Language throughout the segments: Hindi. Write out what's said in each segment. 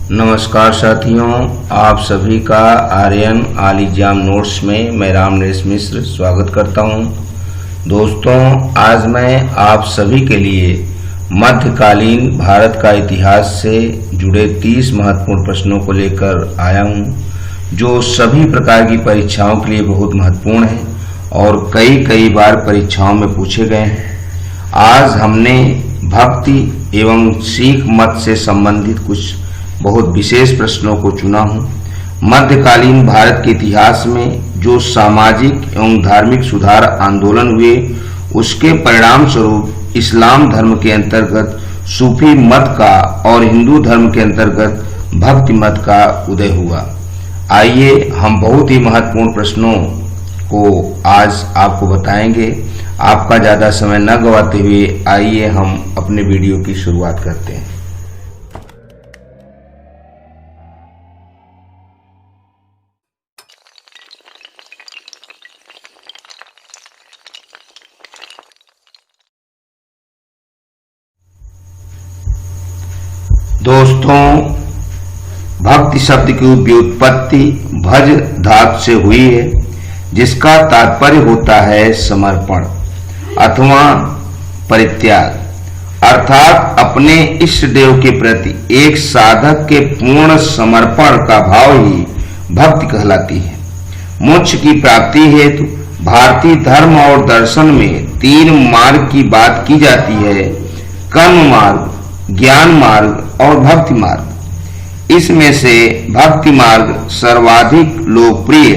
नमस्कार साथियों, आप सभी का आर्यन ऑल एग्जाम नोट्स में मैं राम नरेश मिश्र स्वागत करता हूं। दोस्तों, आज मैं आप सभी के लिए मध्यकालीन भारत का इतिहास से जुड़े 30 महत्वपूर्ण प्रश्नों को लेकर आया हूं, जो सभी प्रकार की परीक्षाओं के लिए बहुत महत्वपूर्ण है और कई बार परीक्षाओं में पूछे गए हैं। आज हमने भक्ति एवं सिख मत से संबंधित कुछ बहुत विशेष प्रश्नों को चुना हूं। मध्यकालीन भारत के इतिहास में जो सामाजिक एवं धार्मिक सुधार आंदोलन हुए, उसके परिणाम स्वरूप इस्लाम धर्म के अंतर्गत सूफी मत का और हिंदू धर्म के अंतर्गत भक्ति मत का उदय हुआ। आइए हम बहुत ही महत्वपूर्ण प्रश्नों को आज आपको बताएंगे। आपका ज्यादा समय न गवाते हुए आइए हम अपने वीडियो की शुरुआत करते हैं। दोस्तों, भक्ति शब्द की व्युत्पत्ति भज धातु से हुई है, जिसका तात्पर्य होता है समर्पण अथवा परित्याग, अर्थात अपने इष्ट देव के प्रति एक साधक के पूर्ण समर्पण का भाव ही भक्ति कहलाती है। मोक्ष की प्राप्ति हेतु भारतीय धर्म और दर्शन में 3 मार्ग की बात की जाती है: कर्म मार्ग, ज्ञान मार्ग और भक्ति मार्ग। इसमें से भक्ति मार्ग सर्वाधिक लोकप्रिय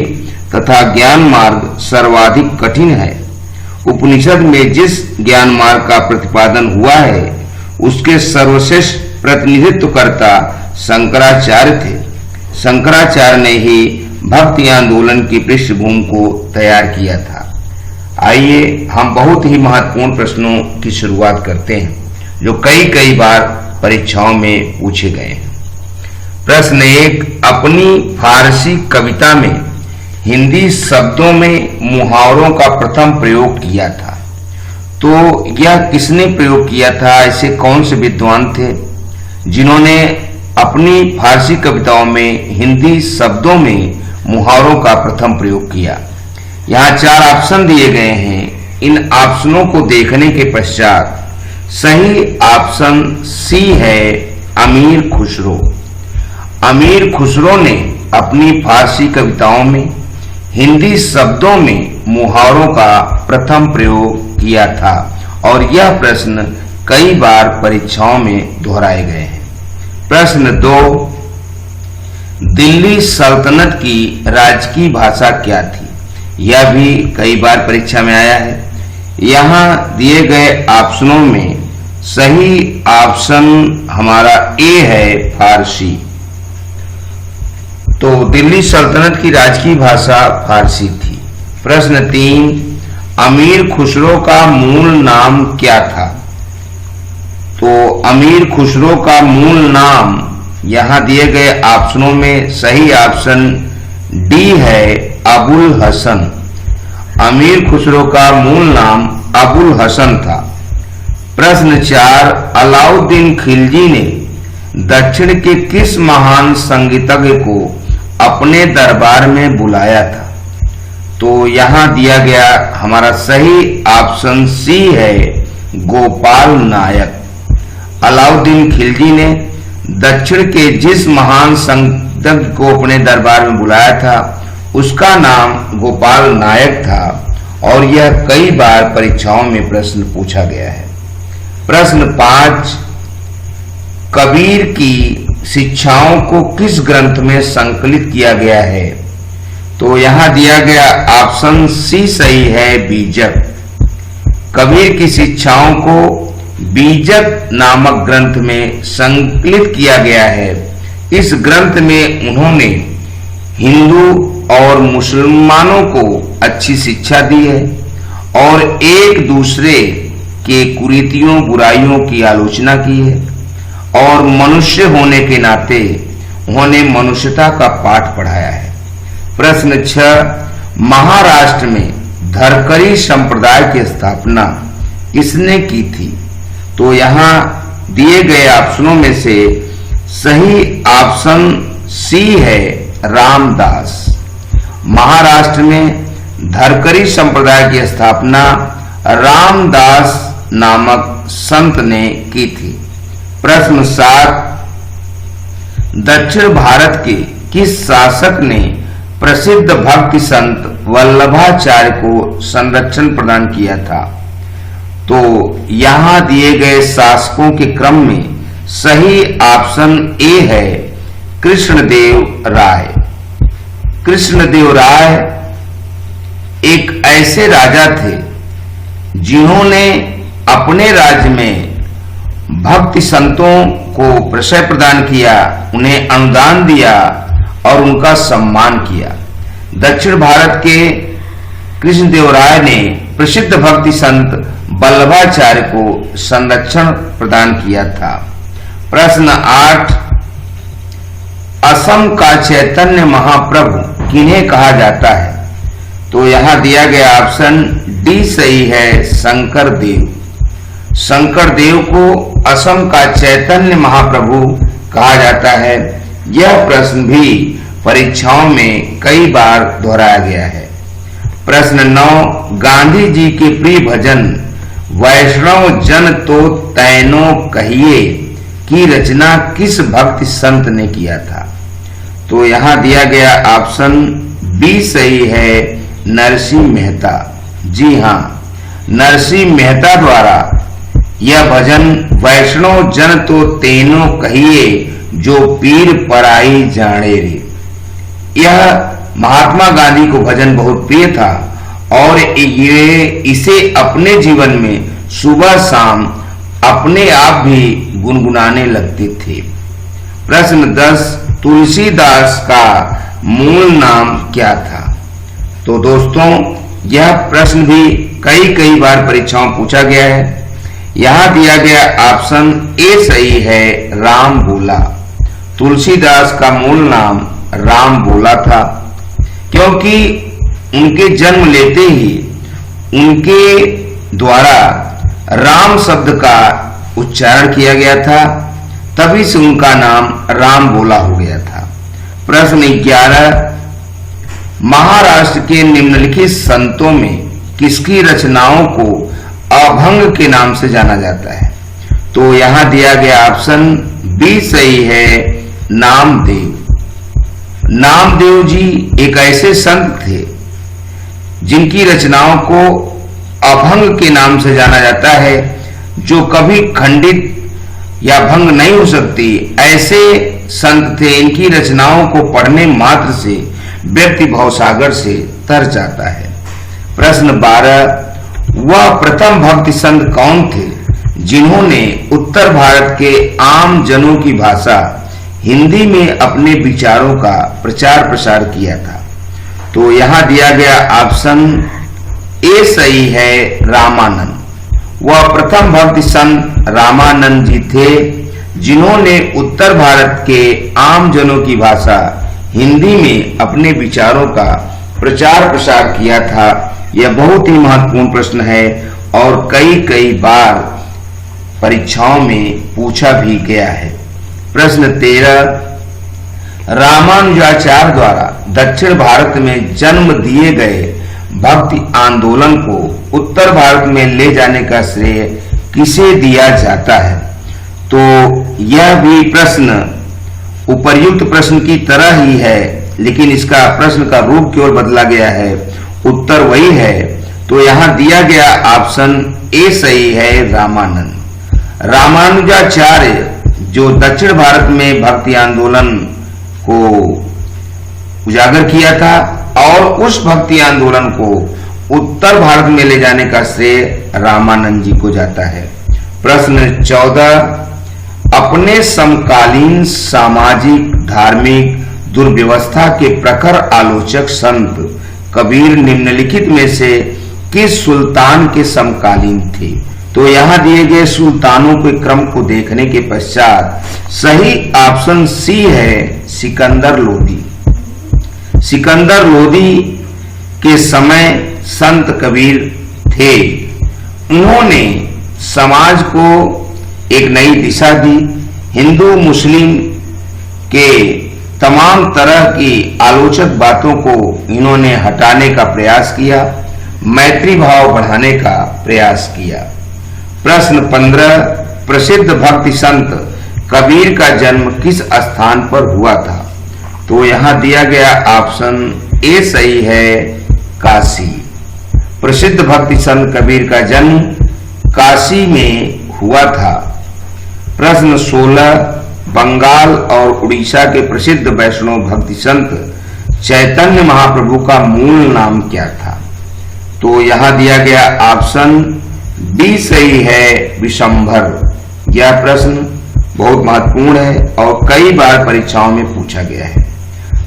तथा ज्ञान मार्ग सर्वाधिक कठिन है। उपनिषद में जिस ज्ञान मार्ग का प्रतिपादन हुआ है, उसके सर्वश्रेष्ठ प्रतिनिधित्वकर्ता शंकराचार्य थे। शंकराचार्य ने ही भक्ति आंदोलन की पृष्ठभूमि को तैयार किया था। आइए हम बहुत ही महत्वपूर्ण प्रश्नों की शुरुआत करते हैं, जो कई बार परीक्षाओं में पूछे गए हैं। प्रश्न 1, अपनी फारसी कविता में हिंदी शब्दों में मुहावरों का प्रथम प्रयोग किया था, तो यह किसने प्रयोग किया था? ऐसे कौन से विद्वान थे जिन्होंने अपनी फारसी कविताओं में हिंदी शब्दों में मुहावरों का प्रथम प्रयोग किया? यहाँ 4 ऑप्शन दिए गए हैं। इन ऑप्शनों को देखने के पश्चात सही ऑप्शन सी है, अमीर खुसरो। अमीर खुसरो ने अपनी फारसी कविताओं में हिंदी शब्दों में मुहावरों का प्रथम प्रयोग किया था और यह प्रश्न कई बार परीक्षाओं में दोहराए गए हैं। प्रश्न 2, दिल्ली सल्तनत की राजकीय भाषा क्या थी? यह भी कई बार परीक्षा में आया है। यहाँ दिए गए ऑप्शनों में सही ऑप्शन हमारा ए है, फारसी। तो दिल्ली सल्तनत की राजकीय भाषा फारसी थी। प्रश्न 3, अमीर खुसरो का मूल नाम क्या था? तो अमीर खुसरो का मूल नाम यहाँ दिए गए ऑप्शनों में सही ऑप्शन डी है, अबुल हसन। अमीर खुसरो का मूल नाम अबुल हसन था। प्रश्न 4, अलाउद्दीन खिलजी ने दक्षिण के किस महान संगीतज्ञ को अपने दरबार में बुलाया था? तो यहाँ दिया गया हमारा सही ऑप्शन सी है, गोपाल नायक। अलाउद्दीन खिलजी ने दक्षिण के जिस महान संगीतज्ञ को अपने दरबार में बुलाया था, उसका नाम गोपाल नायक था और यह कई बार परीक्षाओं में प्रश्न पूछा गया है। प्रश्न 5, कबीर की शिक्षाओं को किस ग्रंथ में संकलित किया गया है? तो यहाँ दिया गया ऑप्शन सी सही है, बीजक। कबीर की शिक्षाओं को बीजक नामक ग्रंथ में संकलित किया गया है। इस ग्रंथ में उन्होंने हिंदू और मुसलमानों को अच्छी शिक्षा दी है और एक दूसरे के कुरीतियों बुराइयों की आलोचना की है और मनुष्य होने के नाते उन्होंने मनुष्यता का पाठ पढ़ाया है। प्रश्न 6, महाराष्ट्र में धरकरी संप्रदाय की स्थापना किसने की थी? तो यहाँ दिए गए ऑप्शनों में से सही ऑप्शन सी है रामदास। महाराष्ट्र में धरकरी संप्रदाय की स्थापना रामदास नामक संत ने की थी। प्रश्न 7, दक्षिण भारत के किस शासक ने प्रसिद्ध भक्ति संत वल्लभाचार्य को संरक्षण प्रदान किया था? तो यहां दिए गए शासकों के क्रम में सही ऑप्शन ए है कृष्णदेव राय। कृष्णदेव राय एक ऐसे राजा थे जिन्होंने अपने राज्य में भक्ति संतों को प्रशय प्रदान किया, उन्हें अनुदान दिया और उनका सम्मान किया। दक्षिण भारत के कृष्णदेव राय ने प्रसिद्ध भक्ति संत वल्लभाचार्य को संरक्षण प्रदान किया था। प्रश्न 8, असम का चैतन्य महाप्रभु किन्हें कहा जाता है? तो यहां दिया गया ऑप्शन डी सही है, शंकर देव। शंकर देव को असम का चैतन्य महाप्रभु कहा जाता है। यह प्रश्न भी परीक्षाओं में कई बार दोहराया गया है। प्रश्न 9, गांधी जी के प्रिय भजन वैष्णव जन तो तैनो कहिए की रचना किस भक्ति संत ने किया था? तो यहां दिया गया ऑप्शन बी सही है, नरसिंह मेहता। जी हां, नरसिंह मेहता द्वारा यह भजन वैष्णव जन तो तेनो कहिए जो पीर पराई जाने रे, यह महात्मा गांधी को भजन बहुत प्रिय था और ये इसे अपने जीवन में सुबह शाम अपने आप भी गुनगुनाने लगते थे। प्रश्न 10, तुलसीदास का मूल नाम क्या था? तो दोस्तों यह प्रश्न भी कई बार परीक्षाओं पूछा गया है। यहां दिया गया ऑप्शन ए सही है, राम बोला। तुलसीदास का मूल नाम राम बोला था क्योंकि उनके जन्म लेते ही उनके द्वारा राम शब्द का उच्चारण किया गया था, तभी से उनका नाम राम बोला हो गया था। प्रश्न 11, महाराष्ट्र के निम्नलिखित संतों में किसकी रचनाओं को अभंग के नाम से जाना जाता है? तो यहां दिया गया ऑप्शन बी सही है, नामदेव। नामदेव जी एक ऐसे संत थे जिनकी रचनाओं को अभंग के नाम से जाना जाता है, जो कभी खंडित या भंग नहीं हो सकती। ऐसे संत थे, इनकी रचनाओं को पढ़ने मात्र से व्यक्ति भवसागर से तर जाता है। प्रश्न 12, वह प्रथम भक्ति संत कौन थे जिन्होंने उत्तर भारत के आम जनों की भाषा हिंदी में अपने विचारों का प्रचार प्रसार किया था? तो यहां दिया गया ऑप्शन ए सही है, रामानंद। वह प्रथम भक्ति संत रामानंद जी थे जिन्होंने उत्तर भारत के आम जनों की भाषा हिंदी में अपने विचारों का प्रचार प्रसार किया था। यह बहुत ही महत्वपूर्ण प्रश्न है और कई बार परीक्षाओं में पूछा भी गया है। प्रश्न 13, रामानुजाचार्य द्वारा दक्षिण भारत में जन्म दिए गए भक्ति आंदोलन को उत्तर भारत में ले जाने का श्रेय किसे दिया जाता है? तो यह भी प्रश्न उपर्युक्त प्रश्न की तरह ही है, लेकिन इसका प्रश्न का रूप केवल बदला गया है, उत्तर वही है। तो यहां दिया गया ऑप्शन ए सही है, रामानंद। रामानुजाचार्य जो दक्षिण भारत में भक्ति आंदोलन को उजागर किया था और उस भक्ति आंदोलन को उत्तर भारत में ले जाने का श्रेय रामानंद जी को जाता है। प्रश्न 14, अपने समकालीन सामाजिक धार्मिक दुर्व्यवस्था के प्रखर आलोचक संत कबीर निम्नलिखित में से किस सुल्तान के समकालीन थे? तो यहां दिए गए सुल्तानों के क्रम को देखने के पश्चात सही ऑप्शन सी है, सिकंदर लोदी। सिकंदर लोदी के समय संत कबीर थे। उन्होंने समाज को एक नई दिशा दी। हिंदू मुस्लिम के तमाम तरह की आलोचक बातों को इन्होंने हटाने का प्रयास किया, मैत्री भाव बढ़ाने का प्रयास किया। प्रश्न 15, प्रसिद्ध भक्ति संत कबीर का जन्म किस स्थान पर हुआ था? तो यहां दिया गया ऑप्शन ए सही है, काशी। प्रसिद्ध भक्ति संत कबीर का जन्म काशी में हुआ था। प्रश्न 16, बंगाल और उड़ीसा के प्रसिद्ध वैष्णव भक्ति संत चैतन्य महाप्रभु का मूल नाम क्या था? तो यहां दिया गया ऑप्शन बी सही है, विशंभर। यह प्रश्न बहुत महत्वपूर्ण है और कई बार परीक्षाओं में पूछा गया है।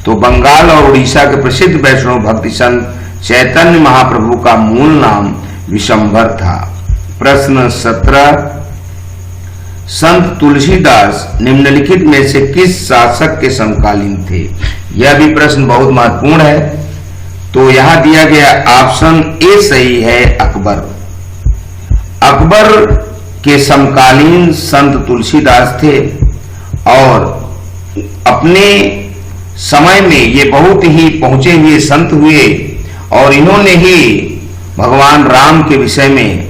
तो बंगाल और उड़ीसा के प्रसिद्ध वैष्णव भक्ति संत चैतन्य महाप्रभु का मूल नाम विशंभर था। प्रश्न 17, संत तुलसीदास निम्नलिखित में से किस शासक के समकालीन थे? यह भी प्रश्न बहुत महत्वपूर्ण है। तो यहां दिया गया ऑप्शन ए सही है, अकबर। अकबर के समकालीन संत तुलसीदास थे और अपने समय में ये बहुत ही पहुंचे हुए संत हुए और इन्होंने ही भगवान राम के विषय में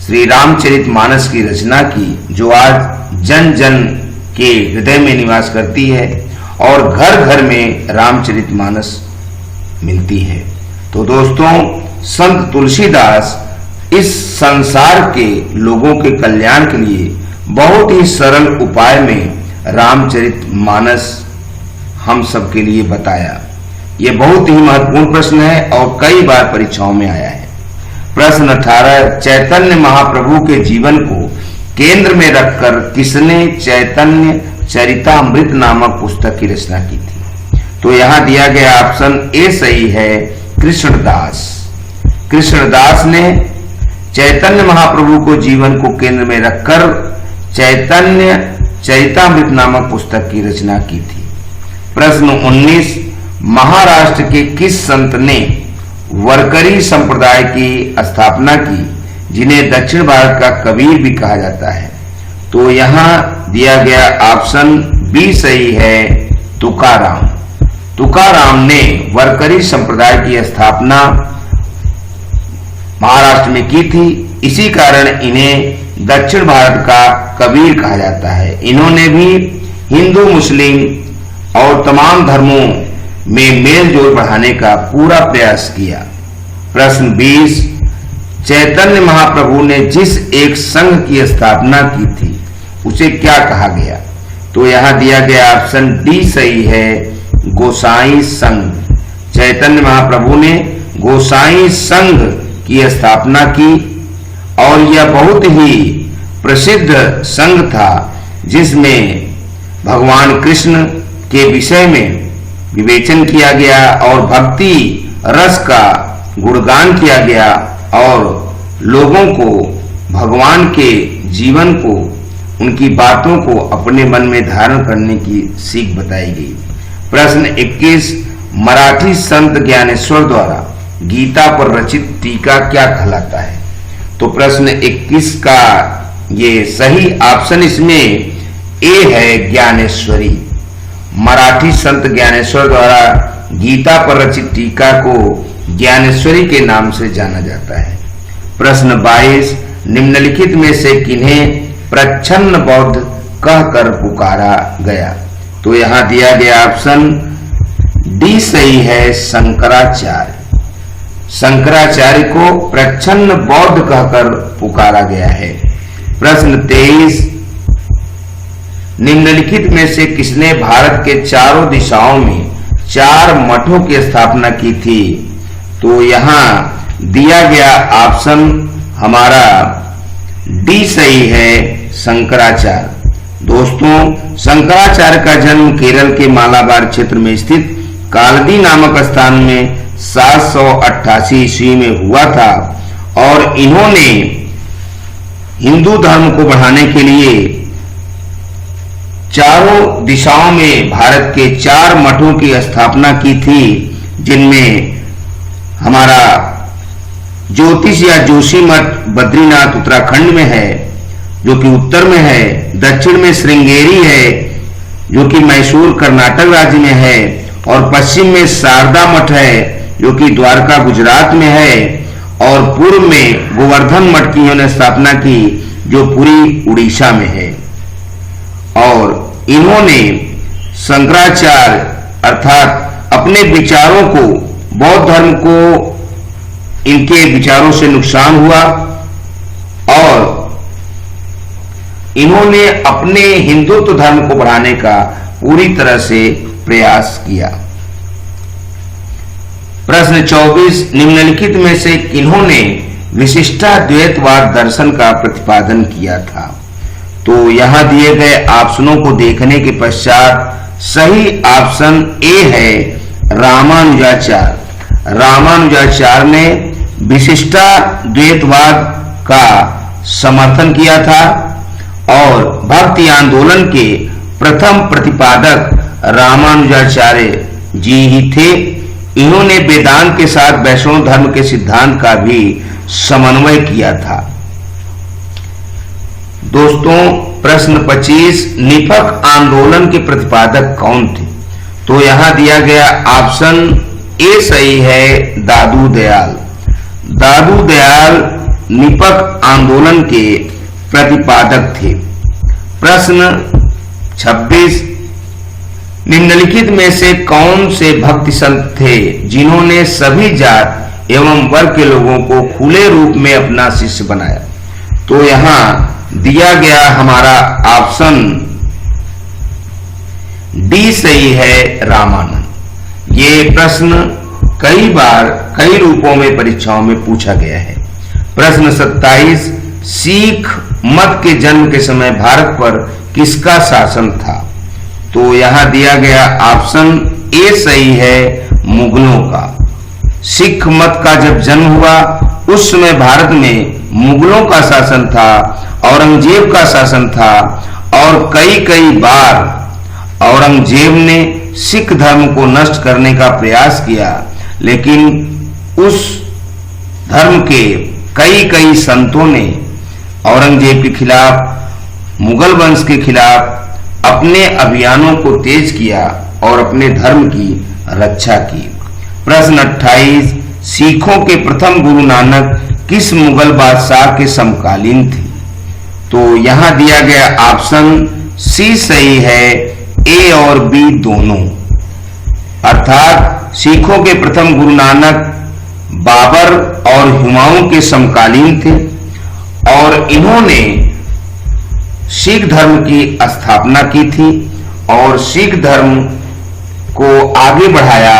श्री रामचरितमानस की रचना की, जो आज जन जन के हृदय में निवास करती है और घर घर में रामचरितमानस मिलती है। तो दोस्तों, संत तुलसीदास इस संसार के लोगों के कल्याण के लिए बहुत ही सरल उपाय में रामचरितमानस हम सबके लिए बताया। यह बहुत ही महत्वपूर्ण प्रश्न है और कई बार परीक्षाओं में आया है। प्रश्न 18, चैतन्य महाप्रभु के जीवन को केंद्र में रखकर किसने चैतन्य चरितामृत नामक पुस्तक की रचना की थी? तो यहां दिया गया ऑप्शन ए सही है, कृष्णदास। कृष्णदास ने चैतन्य महाप्रभु को जीवन को केंद्र में रखकर चैतन्य चरितामृत नामक पुस्तक की रचना की थी। प्रश्न 19, महाराष्ट्र के किस संत ने वरकरी संप्रदाय की स्थापना की, जिन्हें दक्षिण भारत का कबीर भी कहा जाता है? तो यहां दिया गया ऑप्शन बी सही है, तुकाराम। तुकाराम ने वरकरी संप्रदाय की स्थापना महाराष्ट्र में की थी, इसी कारण इन्हें दक्षिण भारत का कबीर कहा जाता है। इन्होंने भी हिंदू, मुस्लिम और तमाम धर्मों में मेल जोल बढ़ाने का पूरा प्रयास किया। प्रश्न 20, चैतन्य महाप्रभु ने जिस एक संघ की स्थापना की थी उसे क्या कहा गया? तो यहां दिया गया ऑप्शन डी सही है, गोसाई संघ। चैतन्य महाप्रभु ने गोसाई संघ की स्थापना की और यह बहुत ही प्रसिद्ध संघ था, जिसमें भगवान कृष्ण के विषय में विवेचन किया गया और भक्ति रस का गुणगान किया गया और लोगों को भगवान के जीवन को, उनकी बातों को अपने मन में धारण करने की सीख बताई गई। प्रश्न 21, मराठी संत ज्ञानेश्वर द्वारा गीता पर रचित टीका क्या कहलाता है? तो प्रश्न 21 का ये सही ऑप्शन इसमें ए है, ज्ञानेश्वरी। मराठी संत ज्ञानेश्वर द्वारा गीता पर रचित टीका को ज्ञानेश्वरी के नाम से जाना जाता है। प्रश्न 22, निम्नलिखित में से किन्हें प्रच्छन्न बौद्ध कहकर पुकारा गया? तो यहां दिया गया ऑप्शन डी सही है, शंकराचार्य। शंकराचार्य को प्रच्छन्न बौद्ध कहकर पुकारा गया है। प्रश्न 23, निम्नलिखित में से किसने भारत के चारों दिशाओं में 4 मठों की स्थापना की थी? तो यहां दिया गया ऑप्शन हमारा डी सही है, शंकराचार्य। दोस्तों, शंकराचार्य का जन्म केरल के मालाबार क्षेत्र में स्थित कालदी नामक स्थान में 788 ईस्वी में हुआ था और इन्होंने हिंदू धर्म को बढ़ाने के लिए चारों दिशाओं में भारत के 4 मठों की स्थापना की थी, जिनमें हमारा ज्योतिष या जोशी मठ बद्रीनाथ उत्तराखंड में है, जो कि उत्तर में है। दक्षिण में श्रृंगेरी है, जो कि मैसूर कर्नाटक राज्य में है, और पश्चिम में शारदा मठ है जो कि द्वारका गुजरात में है, और पूर्व में गोवर्धन मठ की इन्होंने स्थापना की जो पुरी उड़ीसा में है। और इन्होंने शंकराचार्य अर्थात अपने विचारों को, बौद्ध धर्म को इनके विचारों से नुकसान हुआ और इन्होंने अपने हिंदुत्व धर्म को बढ़ाने का पूरी तरह से प्रयास किया। प्रश्न 24, निम्नलिखित में से किन्होंने विशिष्टाद्वैतवाद दर्शन का प्रतिपादन किया था? तो यहां दिए गए ऑप्शनों को देखने के पश्चात सही ऑप्शन ए है रामानुजाचार्य। रामानुजाचार्य ने विशिष्टाद्वैतवाद का समर्थन किया था और भक्ति आंदोलन के प्रथम प्रतिपादक रामानुजाचार्य जी ही थे। इन्होंने वेदांत के साथ वैष्णव धर्म के सिद्धांत का भी समन्वय किया था। दोस्तों, प्रश्न 25, निपक आंदोलन के प्रतिपादक कौन थे? तो यहां दिया गया ऑप्शन ए सही है, दादू दयाल। दादू दयाल निपक आंदोलन के प्रतिपादक थे। प्रश्न 26, निम्नलिखित में से कौन से भक्ति संत थे जिन्होंने सभी जात एवं वर्ग के लोगों को खुले रूप में अपना शिष्य बनाया? तो यहां दिया गया हमारा ऑप्शन डी सही है, रामानंद। ये प्रश्न कई बार कई रूपों में परीक्षाओं में पूछा गया है। प्रश्न 27, सिख मत के जन्म के समय भारत पर किसका शासन था? तो यहां दिया गया ऑप्शन ए सही है, मुगलों का। सिख मत का जब जन्म हुआ उस समय भारत में मुगलों का शासन था, औरंगजेब का शासन था, और कई बार औरंगजेब ने सिख धर्म को नष्ट करने का प्रयास किया, लेकिन उस धर्म के कई संतों ने औरंगजेब के खिलाफ, मुगल वंश के खिलाफ अपने अभियानों को तेज किया और अपने धर्म की रक्षा की। प्रश्न 28, सिखों के प्रथम गुरु नानक किस मुगल बादशाह के समकालीन थे? तो यहां दिया गया ऑप्शन सी सही है, ए और बी दोनों। अर्थात सिखों के प्रथम गुरु नानक बाबर और हुमायूं के समकालीन थे और इन्होंने सिख धर्म की स्थापना की थी और सिख धर्म को आगे बढ़ाया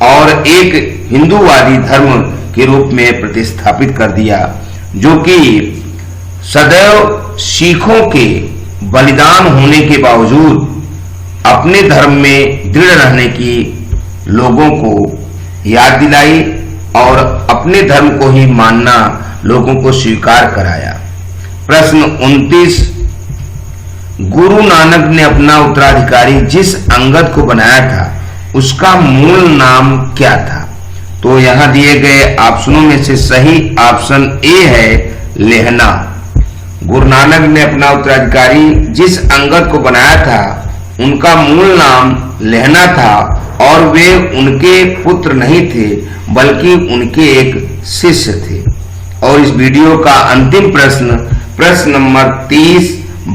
और एक हिंदूवादी धर्म के रूप में प्रतिस्थापित कर दिया, जो कि सदैव सिखों के बलिदान होने के बावजूद अपने धर्म में दृढ़ रहने की लोगों को याद दिलाई और अपने धर्म को ही मानना लोगों को स्वीकार कराया। प्रश्न 29, गुरु नानक ने अपना उत्तराधिकारी जिस अंगद को बनाया था उसका मूल नाम क्या था? तो यहां दिए गए ऑप्शनों में से सही ऑप्शन ए है, लेहना। गुरु नानक ने अपना उत्तराधिकारी जिस अंगद को बनाया था उनका मूल नाम लेहना था और वे उनके पुत्र नहीं थे बल्कि उनके एक शिष्य थे। और इस वीडियो का अंतिम प्रश्न नंबर 30,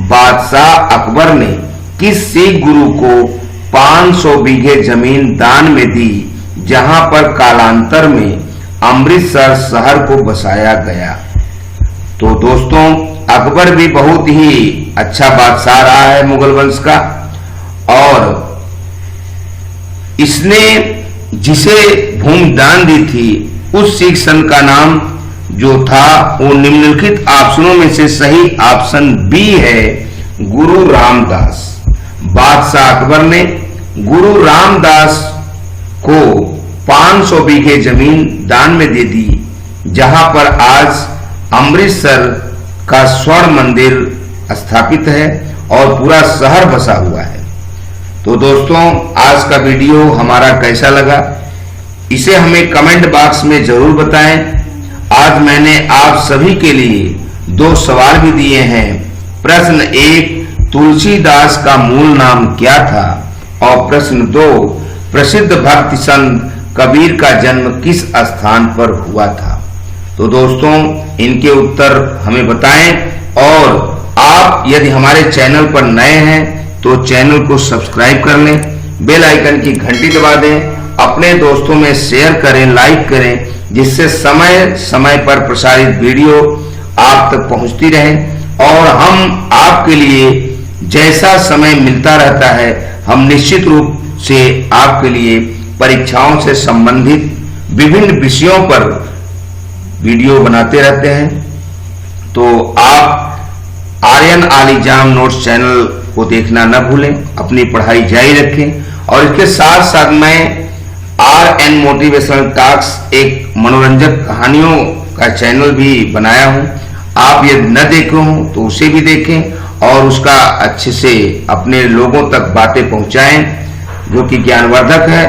बादशाह अकबर ने किस सिख गुरु को 500 बीघे जमीन दान में दी जहां पर कालांतर में अमृतसर शहर को बसाया गया? तो दोस्तों, अकबर भी बहुत ही अच्छा बादशाह रहा है मुगल वंश का, और इसने जिसे भूमि दान दी थी उस सिख संत का नाम जो था वो निम्नलिखित ऑप्शनों में से सही ऑप्शन बी है, गुरु रामदास। बादशाह अकबर ने गुरु रामदास को 500 बीघे जमीन दान में दे दी जहां पर आज अमृतसर का स्वर्ण मंदिर स्थापित है और पूरा शहर बसा हुआ है। तो दोस्तों, आज का वीडियो हमारा कैसा लगा इसे हमें कमेंट बॉक्स में जरूर बताएं। आज मैंने आप सभी के लिए 2 सवाल भी दिए हैं। प्रश्न 1, तुलसीदास का मूल नाम क्या था? और प्रश्न 2, प्रसिद्ध भक्ति संत कबीर का जन्म किस स्थान पर हुआ था? तो दोस्तों इनके उत्तर हमें बताएं, और आप यदि हमारे चैनल पर नए हैं तो चैनल को सब्सक्राइब कर लें, बेल आइकन की घंटी दबा दें, अपने दोस्तों में शेयर करें, लाइक करें, जिससे समय समय पर प्रसारित वीडियो आप तक पहुंचती रहे। और हम आपके लिए जैसा समय मिलता रहता है, हम निश्चित रूप से आपके लिए परीक्षाओं से संबंधित विभिन्न विषयों पर वीडियो बनाते रहते हैं। तो आप आर्यन आलीजाम नोट्स चैनल को देखना न भूलें, अपनी पढ़ाई जारी रखें। और इसके साथ साथ मैं RN मोटिवेशनल टॉक्स एक मनोरंजक कहानियों का चैनल भी बनाया हूं। आप यदि न देखे हों तो उसे भी देखें और उसका अच्छे से अपने लोगों तक बातें पहुंचाएं, जो कि ज्ञानवर्धक है।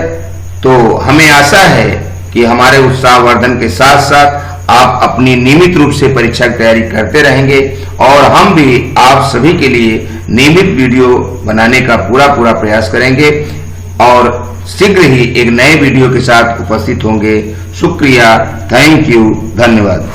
तो हमें आशा है कि हमारे उत्साहवर्धन के साथ साथ आप अपनी नियमित रूप से परीक्षा की तैयारी करते रहेंगे, और हम भी आप सभी के लिए नियमित वीडियो बनाने का पूरा प्रयास करेंगे, और शीघ्र ही एक नए वीडियो के साथ उपस्थित होंगे। शुक्रिया, थैंक यू, धन्यवाद।